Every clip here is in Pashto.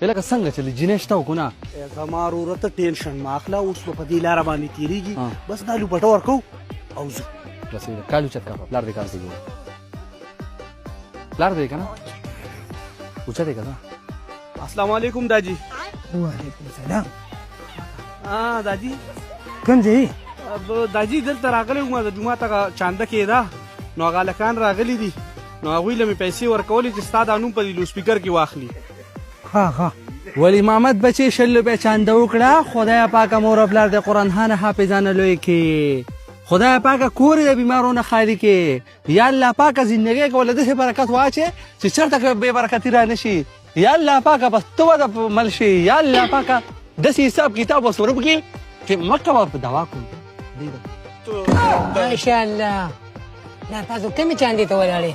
لکه څنګه چې جنې شته وکړو نه زما وروره ته ټینشن مه اخله اوس به په دې لاره باندې تېرېږي بس دا لوپټه ورکوو او ځو بس کال اوچت کا پلار دې کار کوي پلار دې که نه اوچت یې که نه السلام علیکم داجی وعلیکم السلام داجی کوم ځای داجی دلته راغلی وم د جومات هغه چانده کېده نو هغه هلکان راغلي دي نو هغوی له مې پیسې ورکولې چې ستا دا نوم په دې لوسپیکر کې واخلي ها ولی محمد بچی 100 روپۍ چانده وکړه خدای پاکه مور او پلار د قرآن خان حافظانه لوی کې خدای پاکه کور د بیمارونو خالی کې یا الله پاکه زندګۍ کې ولې داسې برکت واچې چې چېرته بې برکتي را نه شي یا الله پاکه بس ته به مل شي یا الله پاکه داسې حساب کتاب وسره وکړي چې مکه به په دوا کړو ماشاءالله دا تاسو کومې چاندې ته ولاړې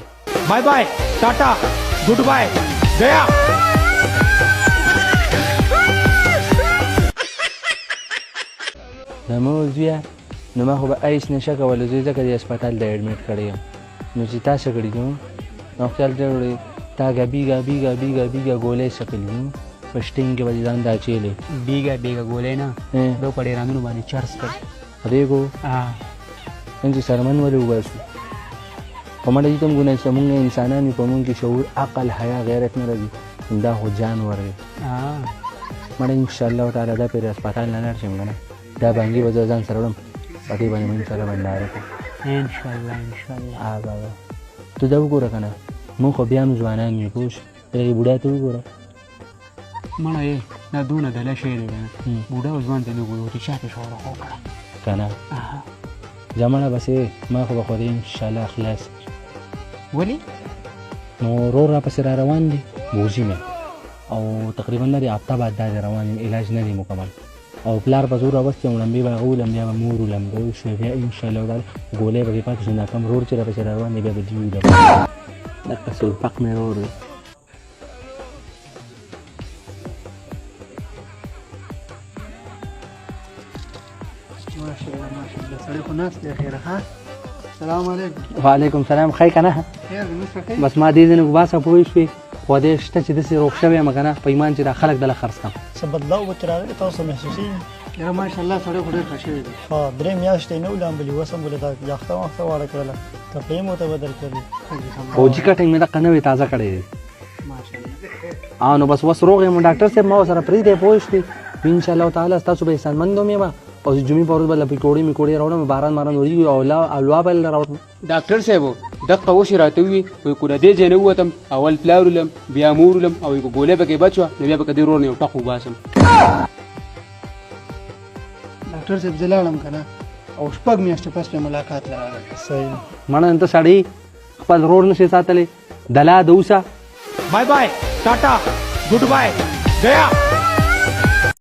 بای بای ټاټا ګډ بای گیا زموږ زویه نو ما خو به ایس نشه کوله زوی ځکه د هسپتال د اډمیټ کړی یم نو چې تا څه کړي نو نو خیال ته وړې تا بیګا ګولۍ څکلي نو په شټینګ کې به دې ځان دا اچېلی بیګا ګولۍ نه دا په ډېرانونو باندې چرس کړ پرېږو چې سرمن ولې وباسو په مړه دې ته هم ګناه شته مونږ انسانان یو په مونږ کې شعور عقل حیا غیرت نه راځي دا خو جانور دی مړه انشاءالله تعالی دا پرې هسپتال نه لاړ شم که نه دا بانګي به زه ځان سره وړم په دې باندې به انشاءالله بنداره کړو انشاءالله بابا ته دا وګوره که نه مونږ خو بیا هم ځوانان یو پوه شو هغې بوډا ته وګوره مړه یې دا دونه دله شی دی که نه بوډا او ځوان ته نه ګورو چې چا پې شوره خو کړه که نه زمړه بس ما خو به خو دې انشاءالله خلاص ولې نو ورور را پسې را روان دي بوزي مې او تقریبا نه دی هفته بعد دا دی روان یم علاج نه دی مکمل او پلار به زور راوستې یم لمبې به هغه ولم بیا به مور ولم شو بیا انشاءالله تعالی ګولۍ به پاتې شو ناکام ورور چې را پسې را روان دی بیا به دې ولم دغه سلفق مې ورور دی ماشاءالله سړی خو ناست دی خیره ها السلام علیکم وعلیکم سلام ښه که نه خیر مشره کوي بس ما دې ځینې وباسه پوه شوې خو دې شته چې داسې روغ شوی یم که نه په ایمان چې دا خلک دله خرڅ کړم څه بدلاو به چې راغلی تاسو محسوسېږي یا ماشاءالله سړی خو ډېر ښه شوی دی 3 میاشتې نه ولامبلي اوس هم ولې دا یاخته واخته واړه کړله کپړې مو ته بدل کړي فوجي کټنګ مې دقه نوې تازه کړی دی نو بس اوس روغ یم ډاکټر صاحب ما ورسره پرېږدی پوه شوې انشاءالله تعالی ستاسو به احسانمند هم یم او جمعې په ورځ به له پکوړې میکوړې راوړم باران ورېږي او الوا به له راوړم ډاکټر صاحب دقه وشي راته ووي وایي که له دې ځای نه ووتم اول پلار ولم بیا مور ولم او که ګولۍ پکې بچ وه نو بیا به که دې ورور نه یو ټق وباسم ډاکټر صاحب زه لاړم که نه او 6 میاشتې پس مې ملاقات له راغلی صحیح مړه ته سړی خپل رور نشي ساتلی دلا د اوسه بای بای ټاټا ګډ بای گیا